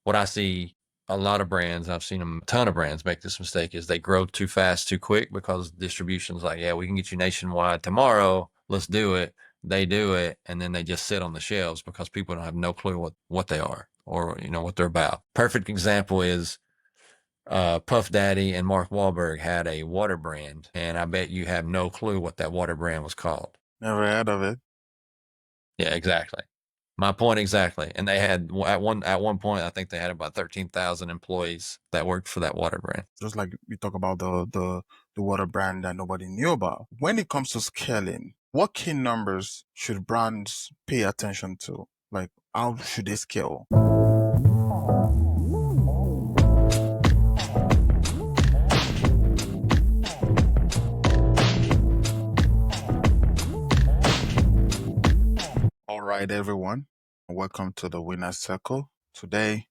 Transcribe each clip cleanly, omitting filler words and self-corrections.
what I see a lot of brands, I've seen a ton of brands make this mistake, is they grow too fast, too quick, because distribution's like, yeah, we can get you nationwide tomorrow. Let's do it. They do it, and then they just sit on the shelves because people don't have no clue what they are or what they're about. Perfect example is Puff Daddy and Mark Wahlberg had a water brand, and I bet you have no clue what that water brand was called. Never heard of it. Yeah, exactly. My point exactly. And they had at one point, I think they had about 13,000 employees that worked for that water brand. Just like we talk about the water brand that nobody knew about. When it comes to scaling, what key numbers should brands pay attention to? Like, how should they scale? All right, everyone. Welcome to the Winner's Circle. Today,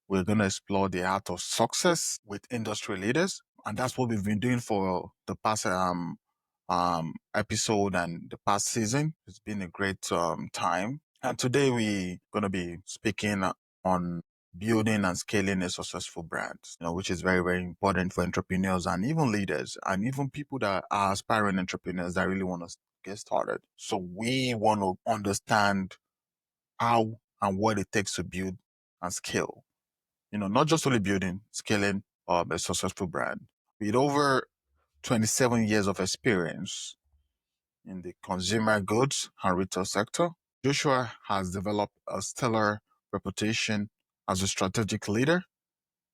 we're going to explore the art of success with industry leaders. And that's what we've been doing for the past episode and the past season. It's been a great time. And today we're going to be speaking on building and scaling a successful brand, which is very, very important for entrepreneurs and even leaders and even people that are aspiring entrepreneurs that really want to get started. So we want to understand how and what it takes to build and scale. Not just only building, scaling a successful brand. With over 27 years of experience in the consumer goods and retail sector, Joshua has developed a stellar reputation as a strategic leader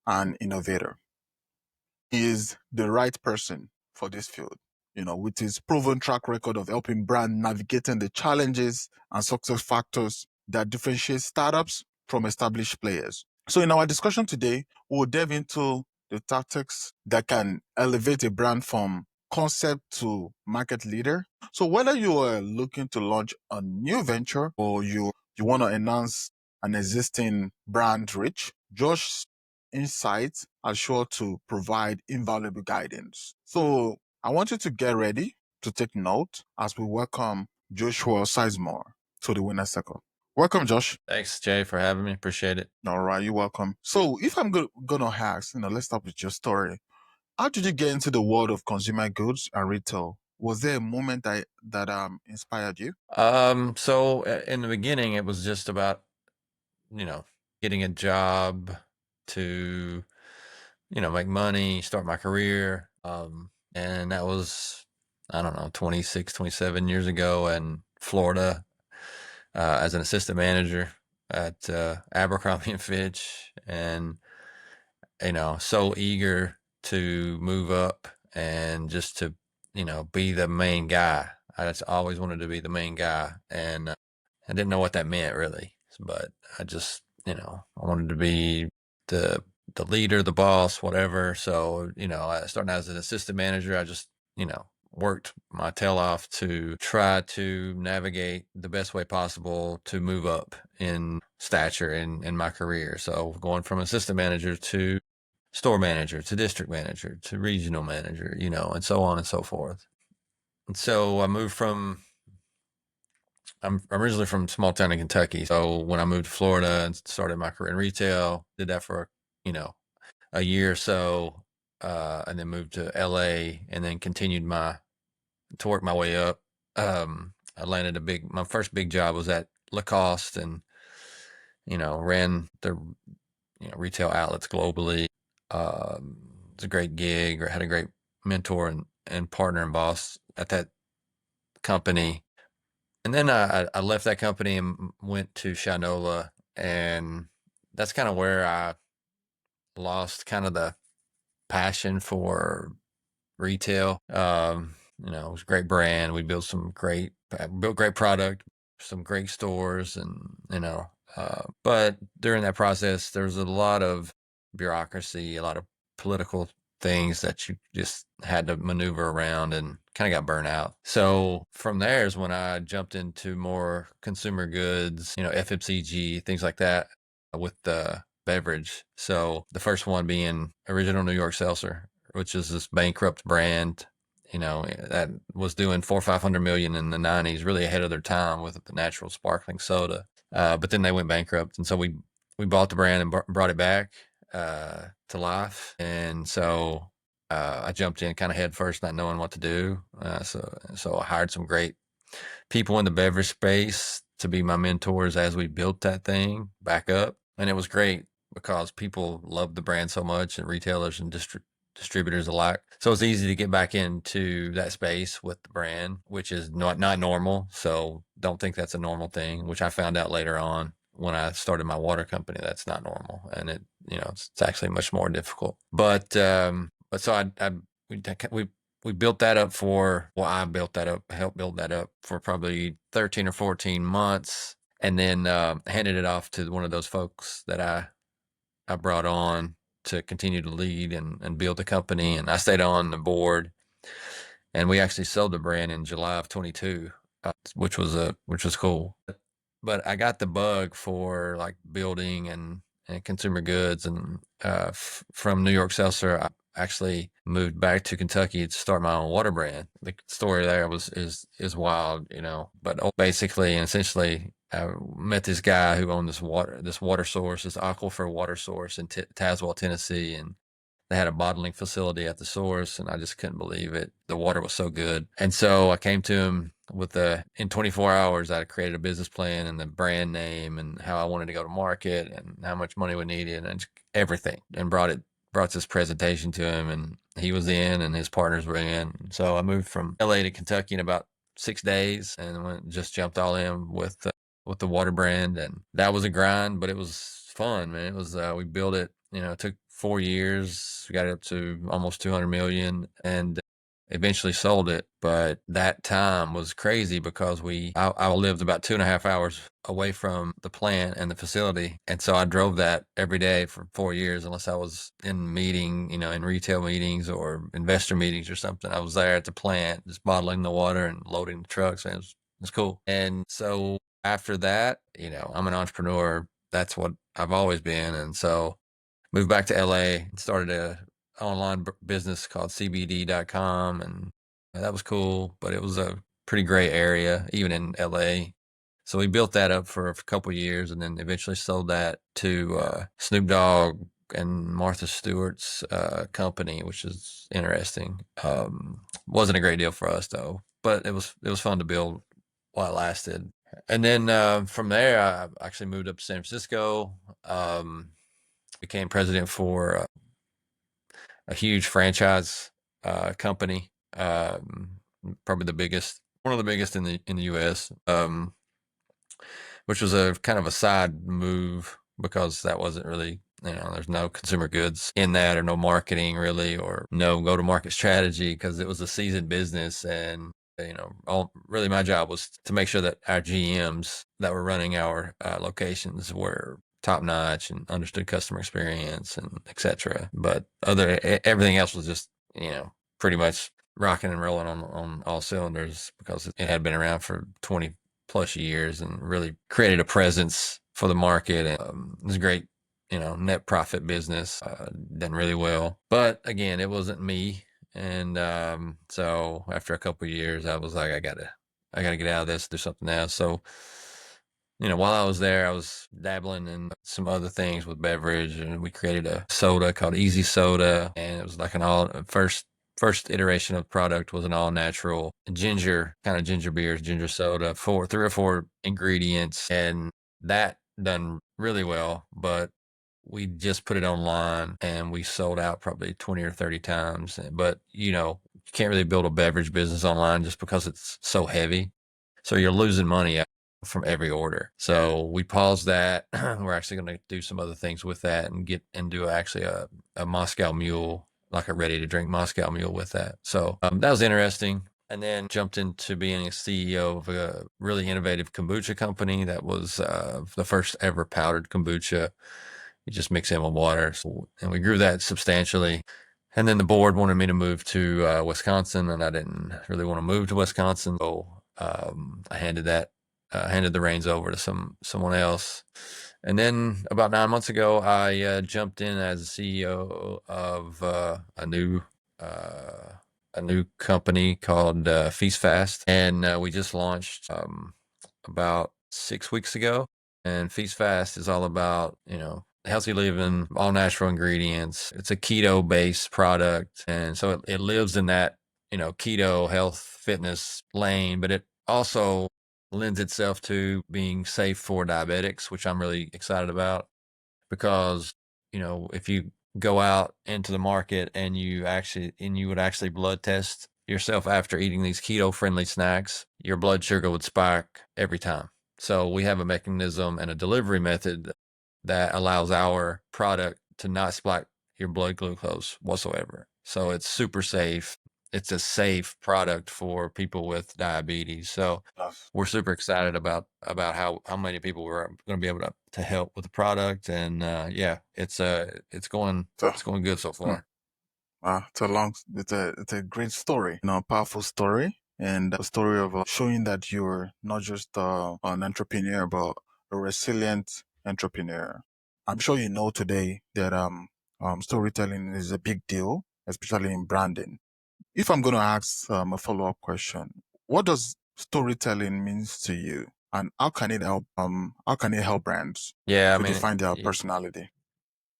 and innovator. He is the right person for this field, with his proven track record of helping brands navigating the challenges and success factors that differentiate startups from established players. So in our discussion today, we'll delve into the tactics that can elevate a brand from concept to market leader. So whether you are looking to launch a new venture or you want to enhance an existing brand reach, Josh's insights are sure to provide invaluable guidance. So I want you to get ready to take note as we welcome Joshua Sizemore to the Winner Circle. Welcome, Josh. Thanks, Jay, for having me. Appreciate it. All right, you're welcome. So, if I'm gonna ask, let's start with your story. How did you get into the world of consumer goods and retail? Was there a moment that inspired you? So in the beginning, it was just about, getting a job to, make money, start my career. And that was, I don't know, 26, 27 years ago in Florida, as an assistant manager at Abercrombie and Fitch, and so eager to move up and just to be the main guy. I just always wanted to be the main guy, and I didn't know what that meant really, but I just I wanted to be the leader, the boss, whatever. So I started as an assistant manager. I just worked my tail off to try to navigate the best way possible to move up in stature in my career. So going from assistant manager to store manager to district manager to regional manager, and so on and so forth. And so I'm originally from small town in Kentucky. So when I moved to Florida and started my career in retail, did that for, a year or so, and then moved to LA and then continued to work my way up. I landed my first big job was at Lacoste, and, ran the, retail outlets globally. It's a great gig, or had a great mentor and partner and boss at that company. And then I left that company and went to Shinola, and that's kind of where I lost kind of the passion for retail. It was a great brand. We built great product, some great stores, and but during that process, there was a lot of bureaucracy, a lot of political things that you just had to maneuver around, and kind of got burnt out. So from there is when I jumped into more consumer goods, FMCG, things like that, with the beverage. So the first one being Original New York Seltzer, which is this bankrupt brand, that was doing 400-500 million in the 90s, really ahead of their time with the natural sparkling soda. But then they went bankrupt, and so we we bought the brand and brought it back to life. And so I jumped in kind of head first, not knowing what to do. So I hired some great people in the beverage space to be my mentors as we built that thing back up. And it was great because people loved the brand so much, and retailers and distributors alike. So it's easy to get back into that space with the brand, which is not normal. So don't think that's a normal thing, which I found out later on when I started my water company. That's not normal, and it's actually much more difficult. But so we built that up I built that up, helped build that up for probably 13 or 14 months, and then handed it off to one of those folks that I brought on to continue to lead and build the company. And I stayed on the board, and we actually sold the brand in July of 22, which was cool. But I got the bug for like building and consumer goods, and from New York Seltzer, I actually moved back to Kentucky to start my own water brand. The story there is wild, But basically and essentially, I met this guy who owned this water source, this aquifer water source in Tazewell, Tennessee, and they had a bottling facility at the source, and I just couldn't believe it. The water was so good. And so I came to him in 24 hours, I created a business plan and the brand name and how I wanted to go to market and how much money we needed and everything, and brought this presentation to him, and he was in and his partners were in. So I moved from LA to Kentucky in about 6 days and just jumped all in with the water brand. And that was a grind, but it was fun, man. It was, we built it, it took 4 years. We got it up to almost 200 million and eventually sold it. But that time was crazy because I lived about 2.5 hours away from the plant and the facility. And so I drove that every day for 4 years, unless I was in in retail meetings or investor meetings or something. I was there at the plant, just bottling the water and loading the trucks. And it was cool. And so after that, I'm an entrepreneur. That's what I've always been. And so moved back to LA and started a online business called CBD.com, and that was cool, but it was a pretty gray area even in LA. So we built that up for a couple of years, and then eventually sold that to Snoop Dogg and Martha Stewart's company, which is interesting. Wasn't a great deal for us though, but it was fun to build while it lasted. And then from there, I actually moved up to San Francisco. Became president for a huge franchise company, probably one of the biggest in the U.S. Which was a kind of a side move because that wasn't really, there's no consumer goods in that, or no marketing really, or no go to market strategy, because it was a seasoned business. And really my job was to make sure that our GMs that were running our locations were top notch and understood customer experience and etc. But everything else was just, pretty much rocking and rolling on all cylinders, because it had been around for 20 plus years and really created a presence for the market. And it was a great, net profit business, done really well. But again, it wasn't me. And so after a couple of years, I was like, I gotta get out of this, do something else. So, while I was there, I was dabbling in some other things with beverage, and we created a soda called Easy Soda, and it was like first iteration of the product was an all natural ginger beers, ginger soda, three or four ingredients, and that done really well. But we just put it online and we sold out probably 20 or 30 times. But you can't really build a beverage business online just because it's so heavy. So you're losing money from every order. So we paused that. We're actually going to do some other things with that and do actually a Moscow Mule, like a ready to drink Moscow Mule with that. So that was interesting. And then jumped into being a CEO of a really innovative kombucha company that was the first ever powdered kombucha. You just mix in with water. And we grew that substantially. And then the board wanted me to move to Wisconsin, and I didn't really want to move to Wisconsin. So I handed the reins over to someone else. And then about 9 months ago, I jumped in as a CEO of a new company called Feast Fast, and we just launched about 6 weeks ago. And Feast Fast is all about, healthy living, all natural ingredients. It's a keto based product. And so it lives in that, keto health fitness lane, but it also lends itself to being safe for diabetics, which I'm really excited about because, if you go out into the market and you would actually blood test yourself after eating these keto friendly snacks, your blood sugar would spike every time. So we have a mechanism and a delivery method that allows our product to not spike your blood glucose whatsoever. So it's super safe. It's a safe product for people with diabetes. So Yes. we're super excited about how many people we're going to be able to help with the product, and yeah, it's going So, it's going good so hmm, far. it's a great story, a powerful story, and a story of showing that you're not just an entrepreneur, but a resilient entrepreneur. I'm sure you know today that storytelling is a big deal, especially in branding. If I'm going to ask a follow-up question, what does storytelling means to you, and how can it help brands Yeah, I to mean, define their personality?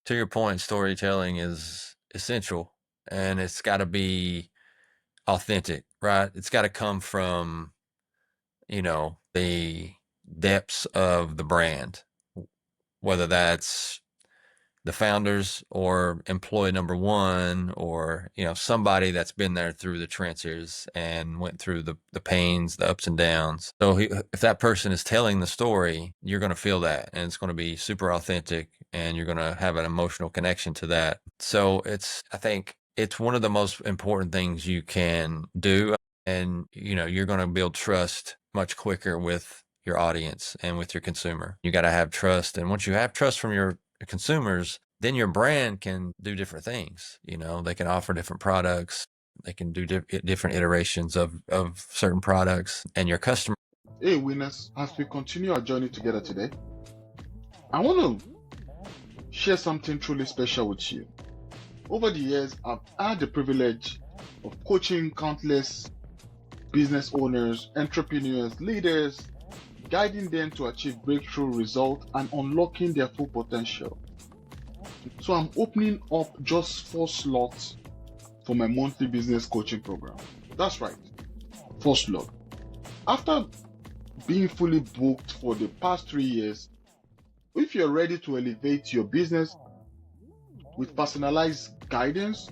to your point, storytelling is essential, and it's got to be authentic, right? It's got to come from the depths of the brand, whether that's the founders or employee number one, or somebody that's been there through the trenches and went through the pains, the ups and downs. So if that person is telling the story, you're going to feel that, and it's going to be super authentic, and you're going to have an emotional connection to that. So I think it's one of the most important things you can do, and you're going to build trust much quicker with your audience and with your consumer. You got to have trust, and once you have trust from your consumers, then your brand can do different things. They can offer different products. They can do different iterations of certain products, and your customer. Hey, winners, as we continue our journey together today, I want to share something truly special with you. Over the years, I've had the privilege of coaching countless business owners, entrepreneurs, leaders, guiding them to achieve breakthrough results and unlocking their full potential. So I'm opening up just 4 slots for my monthly business coaching program. That's right, 4 slots. After being fully booked for the past 3 years, if you're ready to elevate your business with personalized guidance,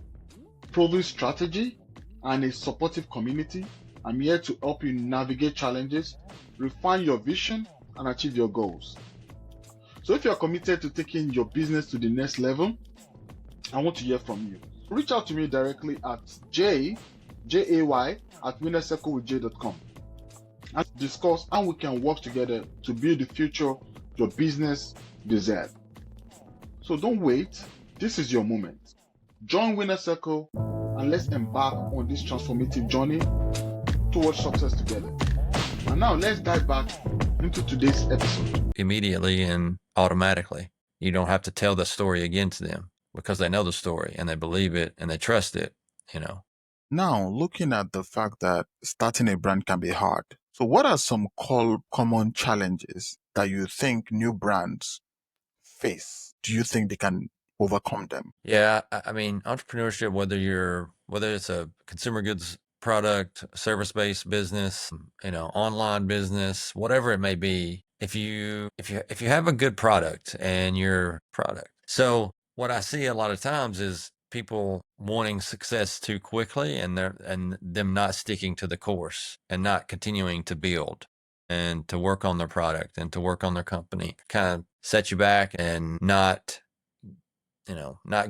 proven strategy, and a supportive community, I'm here to help you navigate challenges, refine your vision, and achieve your goals. So if you're committed to taking your business to the next level, I want to hear from you. Reach out to me directly at jay at winnercirclewithj.com and discuss how we can work together to build the future your business deserves. So don't wait. This is your moment. Join Winner Circle and let's embark on this transformative journey towards success together. And now let's dive back into today's episode. Immediately and automatically. You don't have to tell the story again to them because they know the story and they believe it and they trust it. Now, looking at the fact that starting a brand can be hard. So, what are some common challenges that you think new brands face? Do you think they can overcome them? Yeah, I mean, entrepreneurship, whether it's a consumer goods product, service-based business, online business, whatever it may be, if you have a good product and your product. So what I see a lot of times is people wanting success too quickly, and them not sticking to the course and not continuing to build and to work on their product and to work on their company. Kind of set you back and not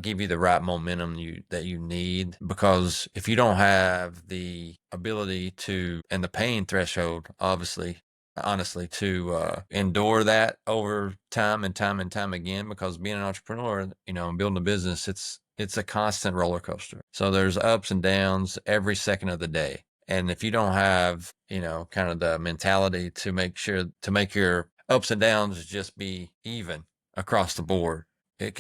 give you the right momentum that you need, because if you don't have the ability to, and the pain threshold, honestly, to endure that over time and time and time again, because being an entrepreneur, and building a business, it's a constant roller coaster. So there's ups and downs every second of the day. And if you don't have, kind of the mentality to make your ups and downs just be even across the board, there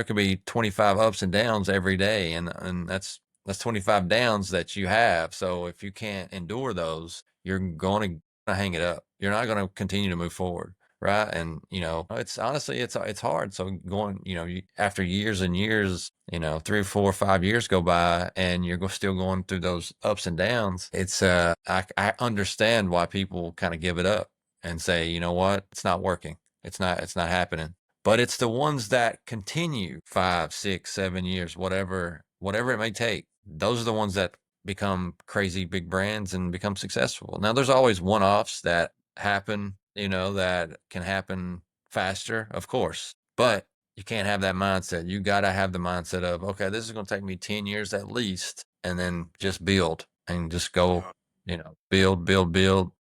could be 25 ups and downs every day. And that's 25 downs that you have. So if you can't endure those, you're going to hang it up. You're not going to continue to move forward. right? And it's honestly it's hard. So going, after years and years, 3 or 4 or 5 years go by, and you're still going through those ups and downs. It's I understand why people kind of give it up and say, you know what, it's not working. It's not happening. But it's the ones that continue 5, 6, 7 years, whatever it may take. Those are the ones that become crazy big brands and become successful. Now, there's always one-offs that happen, that can happen faster, of course, but you can't have that mindset. You got to have the mindset of, okay, this is going to take me 10 years at least, and then just build and just go, build,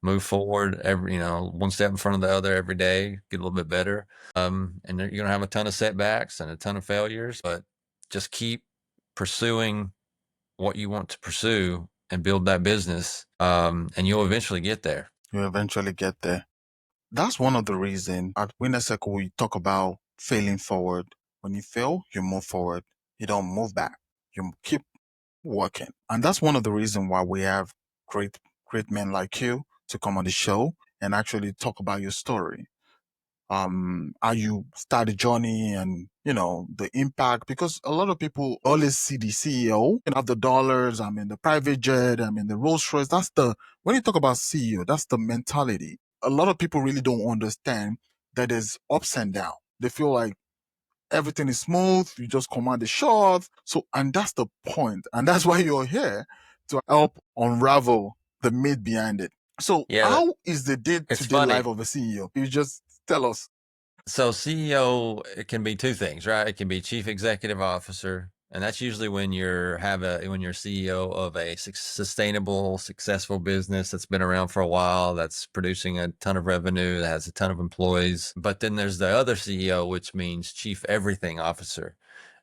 move forward one step in front of the other every day, get a little bit better. And you're going to have a ton of setbacks and a ton of failures, but just keep pursuing what you want to pursue and build that business. And you'll eventually get there. You eventually get there. That's one of the reasons at Winner Circle we talk about failing forward. When you fail, you move forward. You don't move back. You keep working. And that's one of the reasons why we have great men like you to come on the show and actually talk about your story. How you start the journey and the impact, because a lot of people always see the CEO and have the dollars, I'm in the private jet, I'm in the Rolls Royce. When you talk about CEO, that's the mentality. A lot of people really don't understand that there's ups and downs. They feel like everything is smooth, you just command the shots. And that's the point. And that's why you're here, to help unravel the myth behind it. So Yeah, how is the it's day-to-day funny. life of a CEO? You just tell us. So CEO, it can be two things, right? It can be chief executive officer, and that's usually when you're CEO of a sustainable, successful business that's been around for a while, that's producing a ton of revenue, that has a ton of employees. But then there's the other CEO, which means chief everything officer.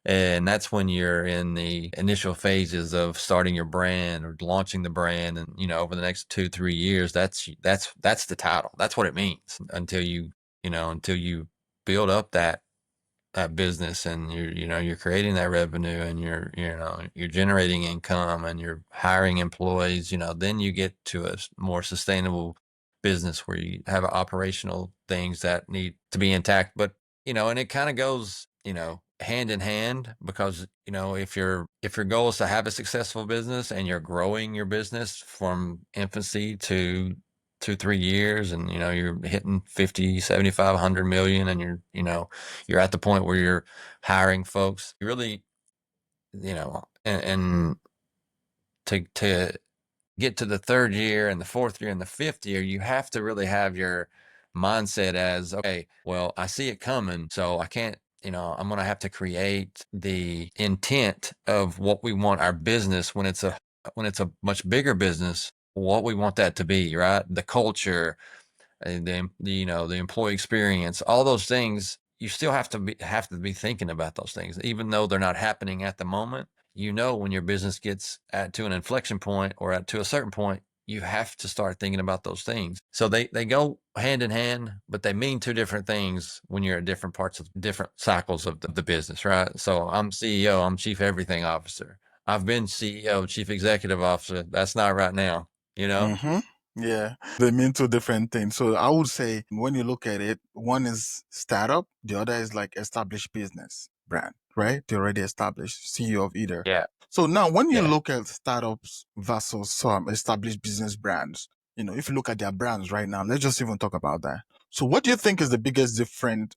And that's when you're in the initial phases of starting your brand or launching the brand. And, over the next 2, 3 years, that's the title. That's what it means until you build up that business, and you're creating that revenue, and you're generating income, and you're hiring employees, then you get to a more sustainable business where you have operational things that need to be intact. But and it kind of goes hand in hand, because if your goal is to have a successful business and you're growing your business from infancy to 2, 3 years, and you're hitting 50, 75, 100 million, and you're at the point where you're hiring folks, you really, and to get to the third year and the fourth year and the fifth year, you have to really have your mindset as, okay, well, I see it coming, so I can't, I'm going to have to create the intent of what we want our business, when it's a much bigger business, what we want that to be, right? The culture, the employee experience, all those things. You still have to be thinking about those things, even though they're not happening at the moment. When your business gets to an inflection point, or to a certain point, you have to start thinking about those things. So they go hand in hand, but they mean two different things when you're at different parts of different cycles of the business, right? So I'm CEO, I'm chief everything officer. I've been CEO, chief executive officer. That's not right now, Mm-hmm. Yeah, they mean two different things. So I would say when you look at it, one is startup, the other is like established business brand, right? They already established, CEO of either. Yeah. So now when you Yeah. look at startups versus some established business brands, if you look at their brands right now, let's just even talk about that. So what do you think is the biggest difference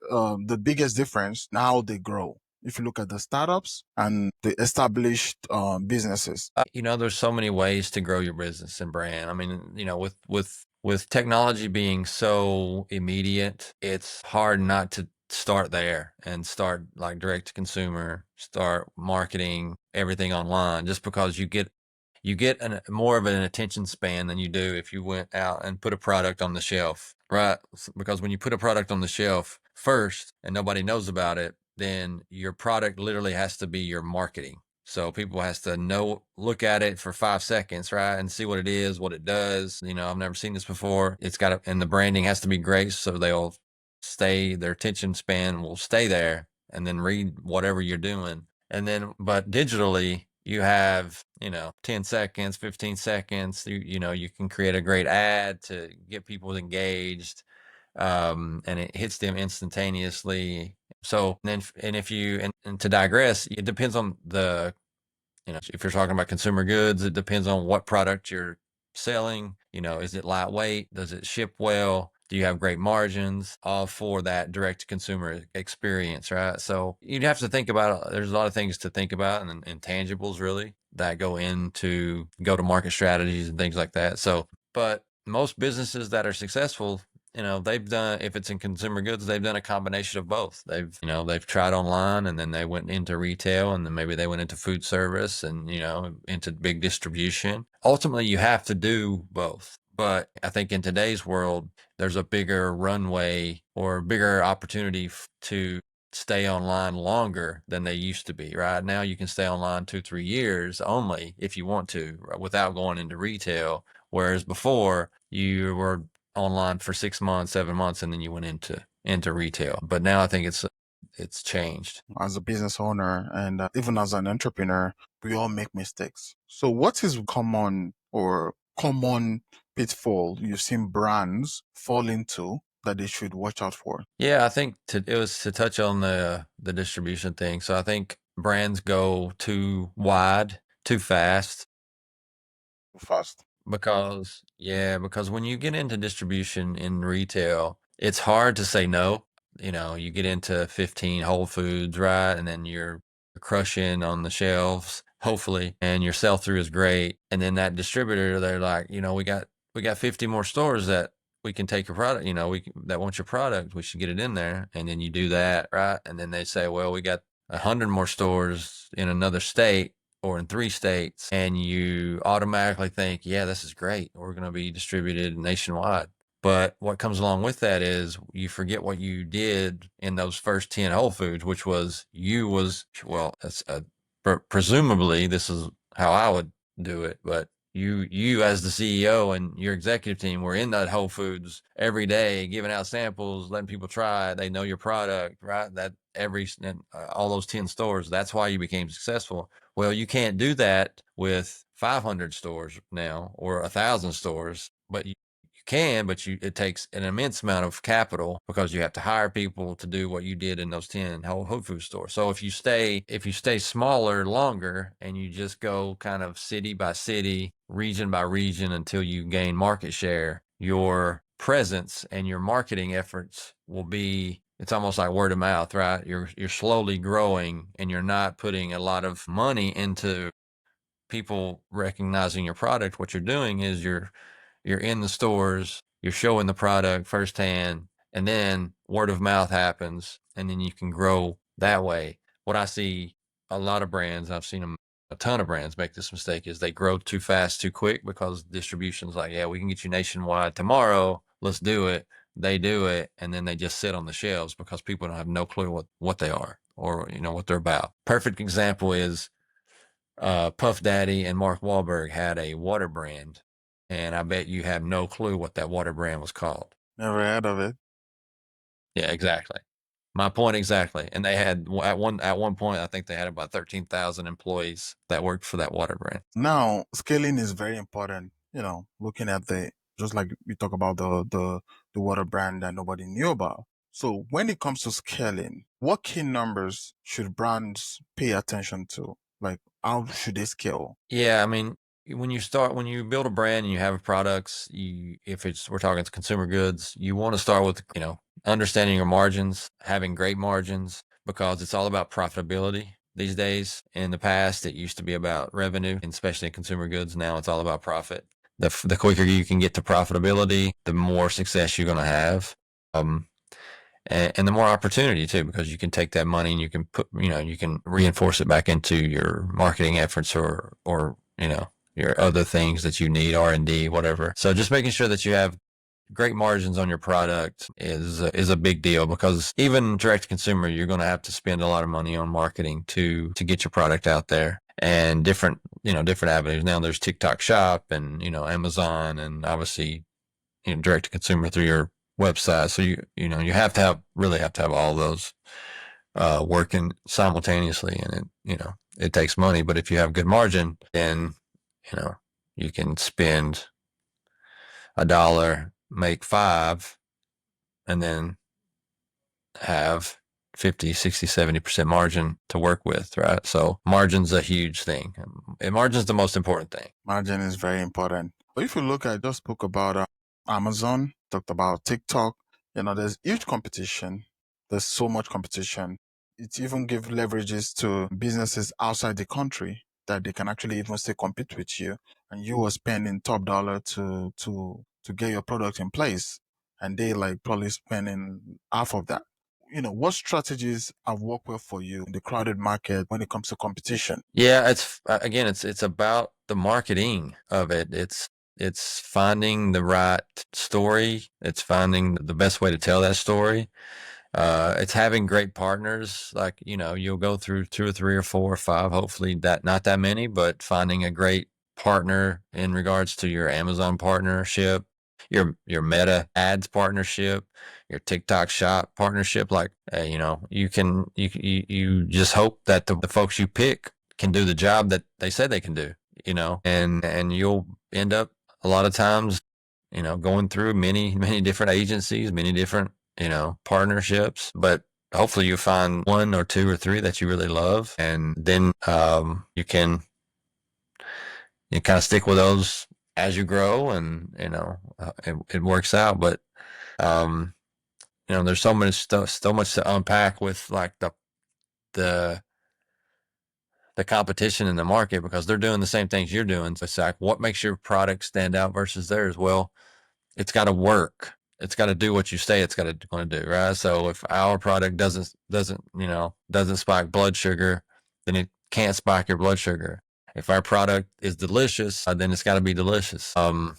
in how they grow? If you look at the startups and the established businesses. There's so many ways to grow your business and brand. I mean, with technology being so immediate, it's hard not to start there and start like direct to consumer, start marketing everything online, just because you get more of an attention span than you do if you went out and put a product on the shelf, right? Because when you put a product on the shelf first and nobody knows about it, then your product literally has to be your marketing. So people has to look at it for 5 seconds, right? And see what it is, what it does. I've never seen this before. And the branding has to be great, so their attention span will stay there and then read whatever you're doing. But digitally, you have, 10 seconds, 15 seconds. You can create a great ad to get people engaged. and it hits them instantaneously. So and to digress, it depends on the, if you're talking about consumer goods, it depends on what product you're selling. Is it lightweight? Does it ship well? Do you have great margins? All for that direct to consumer experience, right? So you'd have to think about, there's a lot of things to think about, and intangibles really that go into go to market strategies and things like that. So, but most businesses that are successful, they've done, if it's in consumer goods, they've done a combination of both. They've tried online, and then they went into retail, and then maybe they went into food service, and, into big distribution. Ultimately, you have to do both. But I think in today's world, there's a bigger runway or bigger opportunity to stay online longer than they used to be. Right now, you can stay online 2-3 years only if you want to, without going into retail. Whereas before, you were online for 6 months, 7 months, and then you went into retail. But now I think it's changed. As a business owner and even as an entrepreneur, we all make mistakes. So, what is common pitfall you've seen brands fall into that they should watch out for? Yeah, I think it was to touch on the distribution thing. So I think brands go too wide, too fast. Fast. Because when you get into distribution in retail, it's hard to say no. You get into 15 Whole Foods, right? And then you're crushing on the shelves, hopefully, and your sell through is great. And then that distributor, they're like, we got 50 more stores that we can take your product, that want your product. We should get it in there. And then you do that, right? And then they say, well, we got 100 more stores in another state or in 3 states, and you automatically think, yeah, this is great. We're going to be distributed nationwide. But what comes along with that is you forget what you did in those first 10 Whole Foods, which was presumably this is how I would do it, but you as the CEO and your executive team were in that Whole Foods every day, giving out samples, letting people try it. They know your product, right? That all those 10 stores, that's why you became successful. Well, you can't do that with 500 stores now or 1,000 stores, but you can, but it takes an immense amount of capital because you have to hire people to do what you did in those 10 Whole Food stores. So if you stay smaller longer and you just go kind of city by city, region by region until you gain market share, your presence and your marketing efforts will be, it's almost like word of mouth, right? You're slowly growing, and you're not putting a lot of money into people recognizing your product. What you're doing is you're in the stores, you're showing the product firsthand, and then word of mouth happens, and then you can grow that way. What I see a lot of brands, I've seen a ton of brands make this mistake, is they grow too fast, too quick, because distribution's like, yeah, we can get you nationwide tomorrow. Let's do it. They do it, and then they just sit on the shelves because people don't have no clue what they are or what they're about. Perfect example is Puff Daddy and Mark Wahlberg had a water brand, and I bet you have no clue what that water brand was called. Never heard of it. Yeah, exactly. My point exactly. And they had at one point, I think they had about 13,000 employees that worked for that water brand. Now, scaling is very important. Looking at just like we talk about the water brand that nobody knew about. So when it comes to scaling, what key numbers should brands pay attention to? Like, how should they scale? Yeah, I mean, when you build a brand and you have products, we're talking consumer goods, you want to start with, understanding your margins, having great margins, because it's all about profitability these days. In the past, it used to be about revenue, and especially in consumer goods. Now it's all about profit. The quicker you can get to profitability, the more success you're going to have. And the more opportunity too, because you can take that money and you can you can reinforce it back into your marketing efforts or your other things that you need, R&D, whatever. So just making sure that you have great margins on your product is a big deal, because even direct to consumer, you're going to have to spend a lot of money on marketing to get your product out there, and different avenues. Now there's TikTok Shop and, Amazon, and obviously, direct to consumer through your website. So you really have to have all those working simultaneously, and it takes money. But if you have good margin, then you can spend $1, make $5, and then have 50, 60, 70% margin to work with, right? So margin's a huge thing. And margin's the most important thing. Margin is very important. But if you look, I just spoke about Amazon, talked about TikTok. There's huge competition. There's so much competition. It even gives leverages to businesses outside the country that they can actually even still compete with you, and you are spending top dollar to get your product in place, and they like probably spending half of that. What strategies have worked well for you in the crowded market when it comes to competition? Yeah, it's about the marketing of it. It's finding the right story. It's finding the best way to tell that story. It's having great partners. Like, you'll go through 2 or 3 or 4 or 5, hopefully not that many, but finding a great partner in regards to your Amazon partnership, your Meta ads partnership, your TikTok shop partnership. Like, you just hope that the folks you pick can do the job that they said they can do, and you'll end up a lot of times, going through many, many different agencies, many different, partnerships, but hopefully you find 1 or 2 or 3 that you really love. And then, you kind of stick with those as you grow, and, it works out. But, um, there's so much to unpack with like the, the competition in the market, because they're doing the same things you're doing. So it's like, what makes your product stand out versus theirs? Well, it's got to work. It's got to do what you say it's got to going to do, right? So if our product doesn't spike blood sugar, then it can't spike your blood sugar. If our product is delicious, then it's got to be delicious. And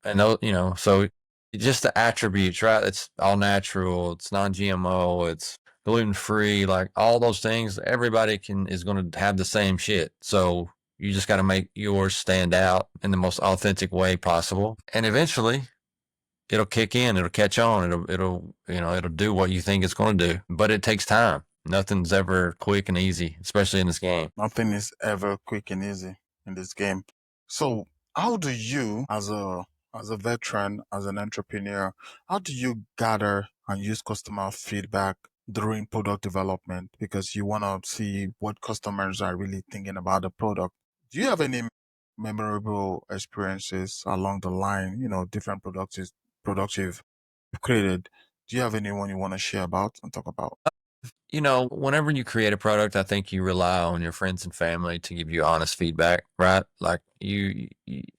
those, so just the attributes, right? It's all natural. It's non-GMO. It's gluten free. Like all those things, everybody is going to have the same shit. So you just got to make yours stand out in the most authentic way possible, and eventually it'll kick in. It'll catch on. It'll do what you think it's going to do. But it takes time. Nothing's ever quick and easy, especially in this game. Nothing is ever quick and easy in this game. So how do you, as a veteran, as an entrepreneur, how do you gather and use customer feedback during product development? Because you want to see what customers are really thinking about the product. Do you have any memorable experiences along the line, different products you've created? Do you have anyone you want to share about and talk about? Whenever you create a product, I think you rely on your friends and family to give you honest feedback, right? Like you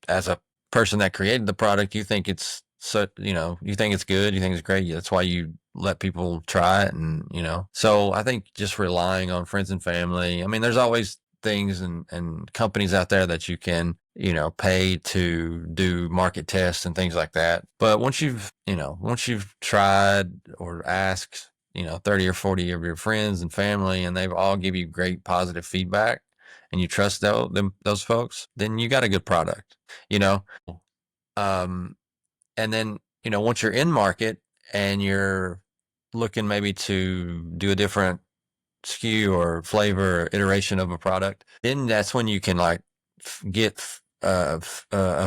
as a person that created the product, you think it's you think it's good, you think it's great. That's why you let people try it. And, so I think just relying on friends and family. I mean, there's always things and companies out there that you can, pay to do market tests and things like that. But once you've tried or asked, 30 or 40 of your friends and family, and they've all give you great positive feedback, and you trust those folks, then you got a good product, you know? Um, and then, once you're in market and you're looking maybe to do a different SKU or flavor or iteration of a product, then that's when you can like get a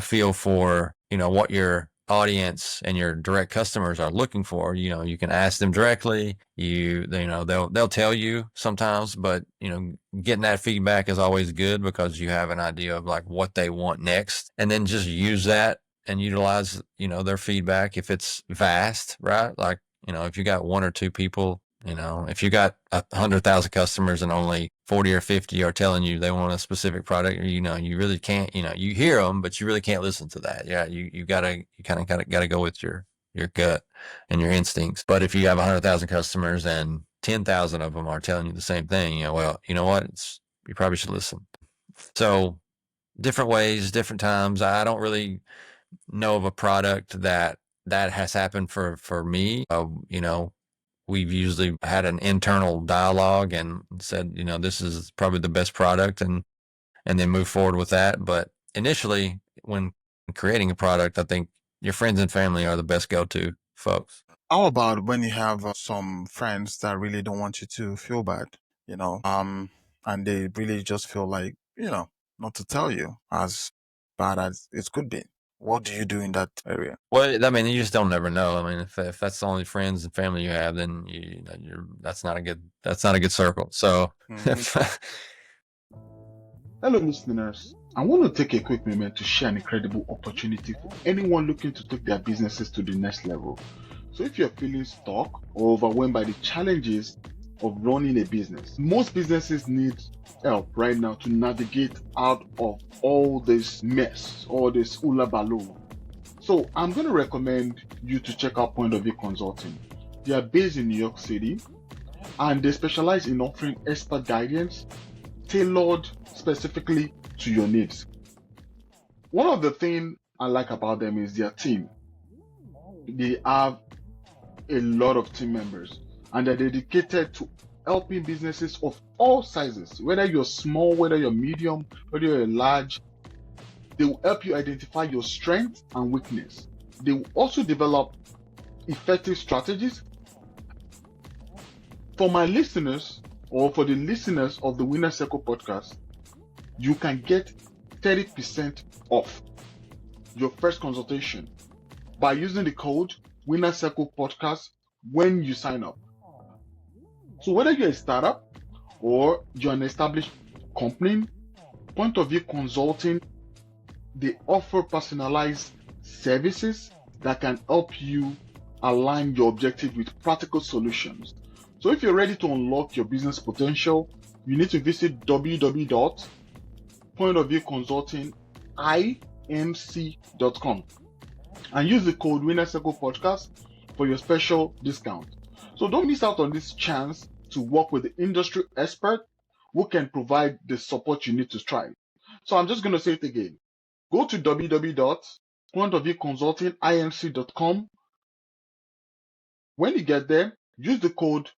feel for, what your audience and your direct customers are looking for. You can ask them directly. They'll tell you sometimes, but getting that feedback is always good because you have an idea of like what they want next, and then just use that and utilize, their feedback if it's vast, right? Like, if you got 1 or 2 people, if you got 100,000 customers and only 40 or 50 are telling you they want a specific product, you really can't, you hear them, but you really can't listen to that. Yeah. You kind of gotta go with your gut and your instincts. But if you have 100,000 customers and 10,000 of them are telling you the same thing, well, you know what? You probably should listen. So different ways, different times. I don't really know of a product that has happened for me. We've usually had an internal dialogue and said, this is probably the best product, and then move forward with that. But initially, when creating a product, I think your friends and family are the best go-to folks. How about when you have some friends that really don't want you to feel bad, and they really just feel like, not to tell you as bad as it could be? What do you do in that area? Well, I mean, you just don't never know. I mean, if that's the only friends and family you have, then that's not a good circle. So, Mhm. Hello, listeners. I want to take a quick moment to share an incredible opportunity for anyone looking to take their businesses to the next level. So, if you're feeling stuck or overwhelmed by the challenges of running a business, most businesses need help right now to navigate out of all this mess, all this hula baloo. So, I'm going to recommend you to check out Point of View Consulting. They are based in New York City and they specialize in offering expert guidance tailored specifically to your needs. One of the things I like about them is their team. They have a lot of team members and they're dedicated to helping businesses of all sizes, whether you're small, whether you're medium, whether you're large. They will help you identify your strengths and weakness. They will also develop effective strategies. For my listeners, or for the listeners of the Winner Circle podcast, you can get 30% off your first consultation by using the code Winner Circle Podcast when you sign up. So whether you're a startup or you're an established company, Point of View Consulting, they offer personalized services that can help you align your objective with practical solutions. So if you're ready to unlock your business potential, you need to visit www.pointofviewconsultinginc.com and use the code Winner Circle Podcast for your special discount. So don't miss out on this chance to work with the industry expert who can provide the support you need to strive. So I'm just going to say it again. Go to www.pointofviewconsultinginc.com. When you get there, use the code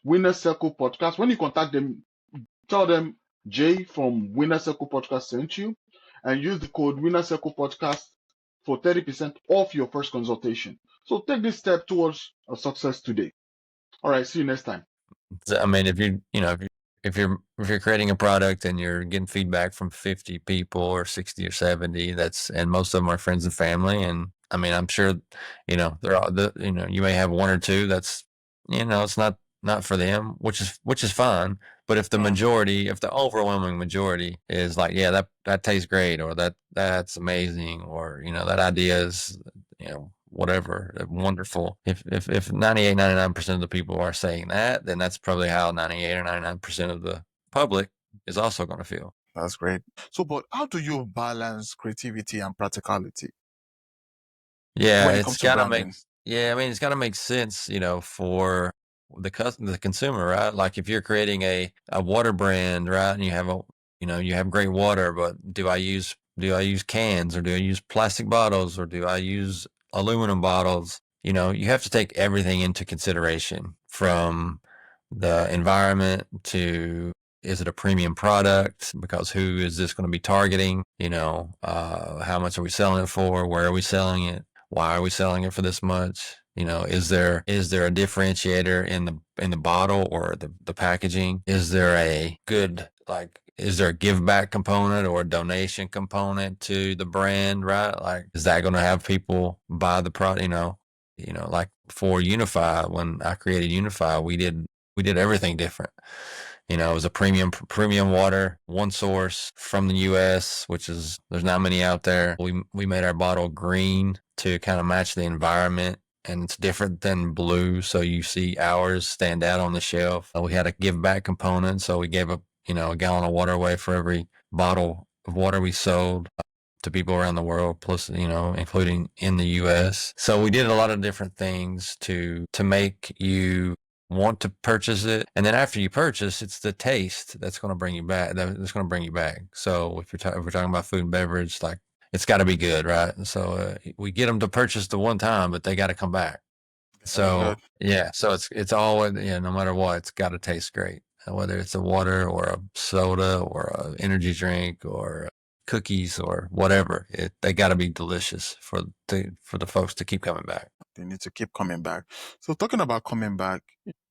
Winner Circle Podcast. When you contact them, tell them Jay from Winner Circle Podcast sent you, and use the code Winner Circle Podcast for 30% off your first consultation. So take this step towards a success today. All right, see you next time. I mean, if you're creating a product and you're getting feedback from 50 people or 60 or 70, and most of them are friends and family. And I mean, I'm sure, they're all you may have one or two that's, it's not for them, which is fine. But if the overwhelming majority is like, yeah, that tastes great, or that's amazing, or, that idea is, whatever, wonderful. If 98, 99% of the people are saying that, then that's probably how 98 or 99% of the public is also going to feel. That's great. So, but how do you balance creativity and practicality Yeah, when it comes to branding? it's got to make sense, for the consumer, right? Like if you're creating a water brand, right, and you have great water, but do I use cans, or do I use plastic bottles, or do I use aluminum bottles? You have to take everything into consideration, from the environment to, is it a premium product? Because who is this going to be targeting? How much are we selling it for? Where are we selling it? Why are we selling it for this much? Is there a differentiator in the bottle or the packaging? Is there a give back component or a donation component to the brand, right? Like, is that going to have people buy the product? Like for Unify, when I created Unify, we did everything different. It was a premium water, one source from the U.S., there's not many out there. We made our bottle green to kind of match the environment, and it's different than blue, so you see ours stand out on the shelf. We had a give back component, so we gave a gallon of water away for every bottle of water we sold to people around the world, plus, including in the U.S. So we did a lot of different things to make you want to purchase it. And then after you purchase, it's the taste that's going to bring you back. That's going to bring you back. So if we're talking about food and beverage, like, it's got to be good, right? So we get them to purchase the one time, but they got to come back. So yeah, so it's always, no matter what, it's got to taste great, whether it's a water or a soda or an energy drink or cookies or whatever. They got to be delicious for the folks to keep coming back. They need to keep coming back. So talking about coming back,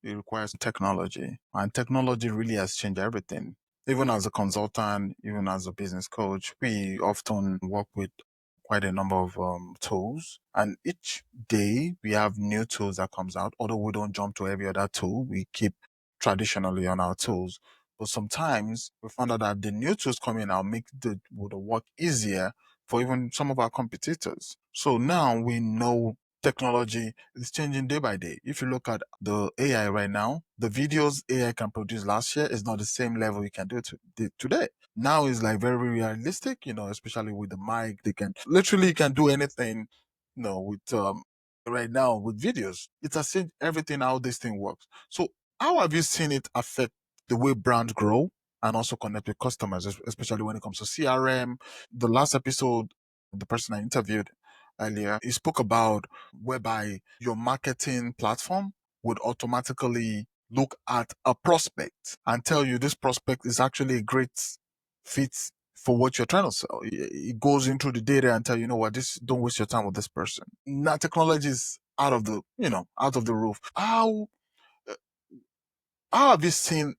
it requires technology, and technology really has changed everything. Even as a consultant, even as a business coach, we often work with quite a number of tools, and each day we have new tools that comes out. Although we don't jump to every other tool, we keep traditionally on our tools. But sometimes we found out that the new tools coming out make the work easier for even some of our competitors. So now we know technology is changing day by day. If you look at the AI right now, the videos AI can produce last year is not the same level you can do today. Now is like very realistic, especially with the mic. They can literally can do anything, with right now with videos. It has changed everything how this thing works. So how have you seen it affect the way brands grow and also connect with customers, especially when it comes to CRM? The last episode, the person I interviewed earlier, he spoke about whereby your marketing platform would automatically look at a prospect and tell you this prospect is actually a great fit for what you're trying to sell. It goes into the data and tell you know what, this don't waste your time with this person. Now technology is out of the out of the roof. Uh, how have you seen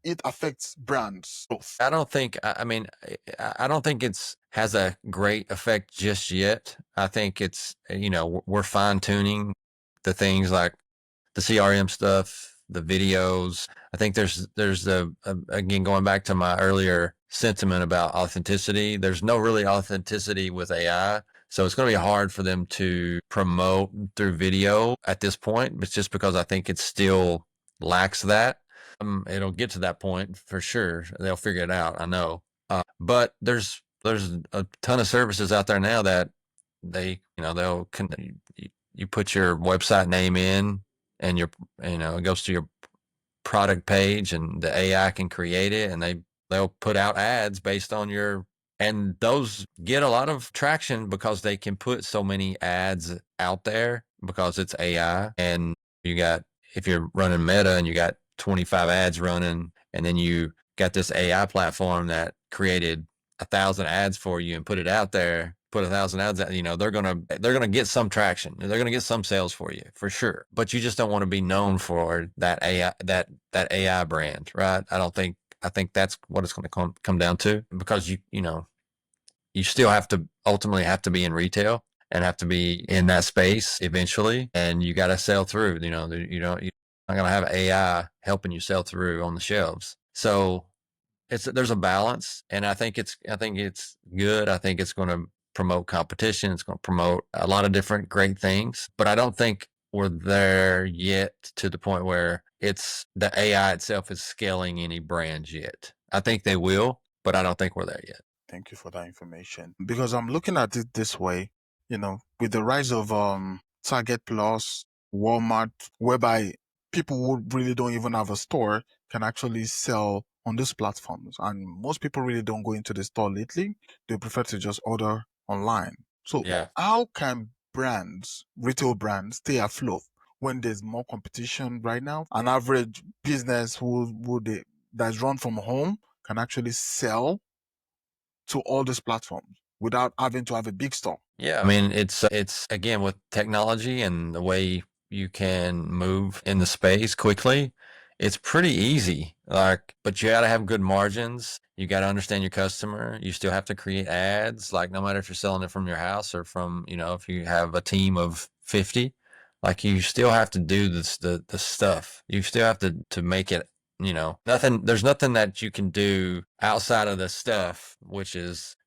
it affects brands growth? I don't think. I mean, I don't think it's has a great effect just yet. I think it's we're fine tuning the things like the CRM stuff, the videos. I think there's again going back to my earlier sentiment about authenticity. There's no really authenticity with AI. So it's going to be hard for them to promote through video at this point. It's just because I think it still lacks that. It'll get to that point for sure. They'll figure it out. I know. But there's a ton of services out there now that they'll you put your website name in and it goes to your product page and the AI can create it and they'll put out ads based on and those get a lot of traction because they can put so many ads out there because it's AI. And if you're running Meta and you got 25 ads running and then you got this AI platform that created 1,000 ads for you and put it out there, put 1,000 ads out, they're gonna get some traction. They're gonna get some sales for you for sure. But you just don't want to be known for that AI that AI brand, right? I think that's what it's going to come down to because you still ultimately have to be in retail and have to be in that space eventually, and you got to sell through. You're not going to have AI helping you sell through on the shelves. So there's a balance, and I think it's good. I think it's going to promote competition. It's going to promote a lot of different great things, but I don't think we're there yet to the point where the AI itself is scaling any brands yet. I think they will, but I don't think we're there yet. Thank you for that information. Because I'm looking at it this way, with the rise of Target Plus, Walmart, whereby people who really don't even have a store can actually sell on these platforms. And most people really don't go into the store lately. They prefer to just order online. So Yeah. how can retail brands, stay afloat when there's more competition right now? An average business that's run from home can actually sell to all these platforms without having to have a big store. Yeah, I mean, it's again with technology and the way you can move in the space quickly, it's pretty easy. But you got to have good margins. You got to understand your customer. You still have to create ads. Like no matter if you're selling it from your house or from, if you have a team of 50, like you still have to do the stuff. You still have to make it, there's nothing that you can do outside of the stuff, which is,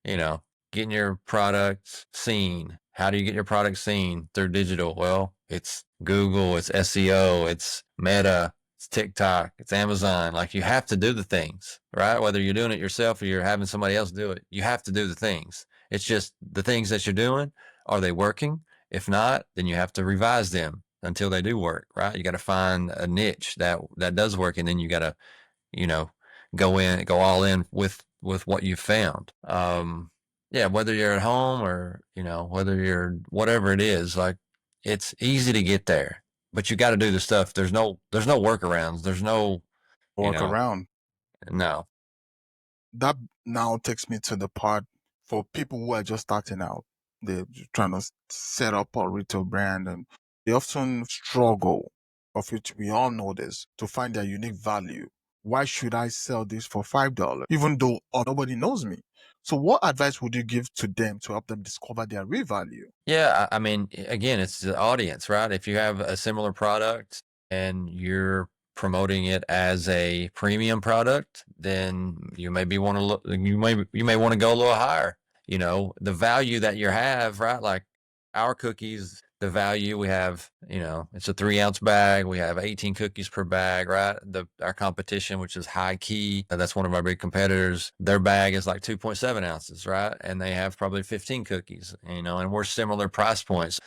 getting your product seen. How do you get your product seen? Through digital. Well, it's Google, it's SEO, it's Meta, it's TikTok, it's Amazon. Like you have to do the things, right? Whether you're doing it yourself or you're having somebody else do it, you have to do the things. It's just the things that you're doing, are they working? If not, then you have to revise them until they do work, right? You got to find a niche that does work, and then you got to, go all in with what you found. Yeah, whether you're at home or, whether you're whatever it is, like it's easy to get there, but you got to do the stuff. There's no workarounds. There's no, Work around. no. That now takes me to the part for people who are just starting out. They're trying to set up a retail brand and they often struggle, of which we all know this, to find their unique value. Why should I sell this for $5? Even though nobody knows me. So what advice would you give to them to help them discover their real value? Yeah, I mean, again, it's the audience, right? If you have a similar product and you're promoting it as a premium product, then you maybe want to look, you may want to go a little higher. You know, the value that you have, right? Like our cookies, the value we have, you know, it's a 3-ounce bag. We have 18 cookies per bag, right? Our competition, which is High Key, that's one of our big competitors. Their bag is like 2.7 ounces, right? And they have probably 15 cookies, you know, and we're similar price points.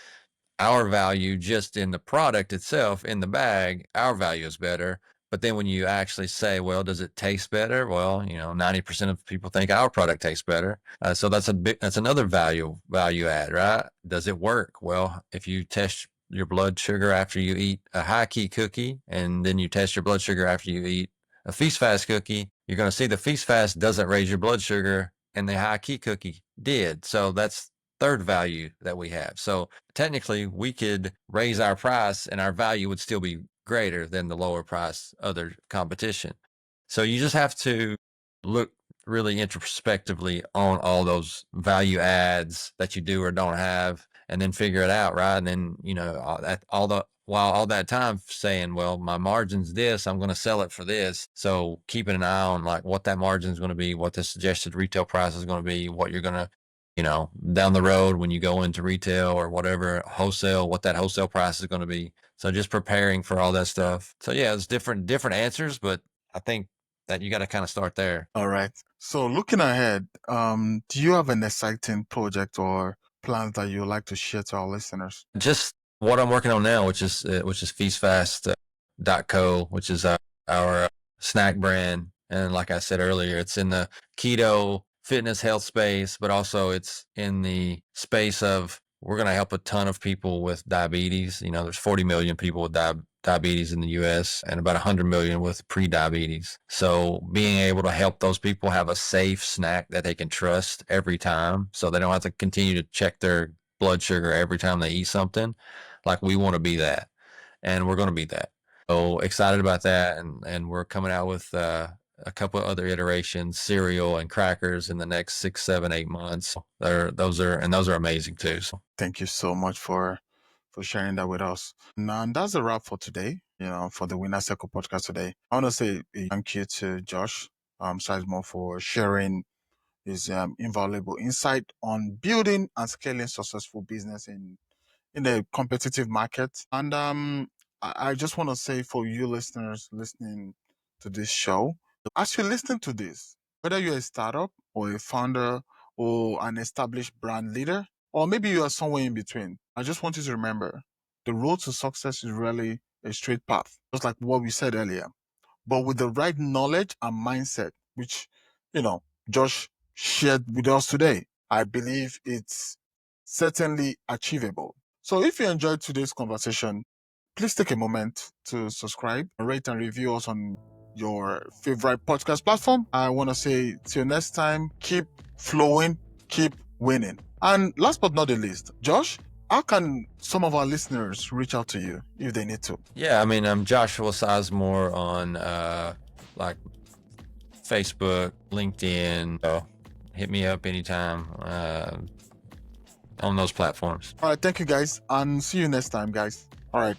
Our value just in the product itself, in the bag, our value is better. But then when you actually say, well, does it taste better? Well, you know, 90% of people think our product tastes better. So that's another value add, right? Does it work? Well, if you test your blood sugar after you eat a High Key cookie, and then you test your blood sugar after you eat a Feast Fast cookie, you're going to see the Feast Fast doesn't raise your blood sugar and the High Key cookie did. So that's third value that we have. So technically we could raise our price and our value would still be greater than the lower price other competition. So you just have to look really introspectively on all those value adds that you do or don't have, and then figure it out, right? And then, you know, while all that time saying, well, my margin's this, I'm going to sell it for this. So keeping an eye on like what that margin is going to be, what the suggested retail price is going to be, what you're going to, you know, down the road when you go into retail or whatever, wholesale, what that wholesale price is going to be. So just preparing for all that stuff. So yeah, it's different answers, but I think that you got to kind of start there. All right. So looking ahead, do you have an exciting project or plans that you'd like to share to our listeners? Just what I'm working on now, which is feastfast.co, which is our snack brand. And like I said earlier, it's in the keto fitness health space, but also it's in the space of we're going to help a ton of people with diabetes. You know, there's 40 million people with diabetes in the US and about 100 million with pre-diabetes. So being able to help those people have a safe snack that they can trust every time so they don't have to continue to check their blood sugar every time they eat something. Like we want to be that, and we're going to be that. So excited about that. And we're coming out with a couple of other iterations, cereal and crackers in the next 6, 7, 8 months. Those are amazing too. So Thank you so much for sharing that with us. Now, and that's a wrap for today, you know, for the Winner Circle podcast today. I want to say a thank you to Josh Sizemore for sharing his invaluable insight on building and scaling successful business in a competitive market. And I just want to say for you listeners listening to this show, as you listen to this, whether you're a startup or a founder or an established brand leader, or maybe you are somewhere in between, I just want you to remember the road to success is really a straight path, just like what we said earlier. But with the right knowledge and mindset, which, you know, Josh shared with us today, I believe it's certainly achievable. So if you enjoyed today's conversation, please take a moment to subscribe, rate, and review us on your favorite podcast platform. I want to say till next time, keep flowing, keep winning. And last but not the least, Josh, how can some of our listeners reach out to you if they need to? yeah, I mean, I'm Joshua Sizemore on like Facebook, LinkedIn. So hit me up anytime on those platforms. All right, thank you guys, and see you next time, guys. All right.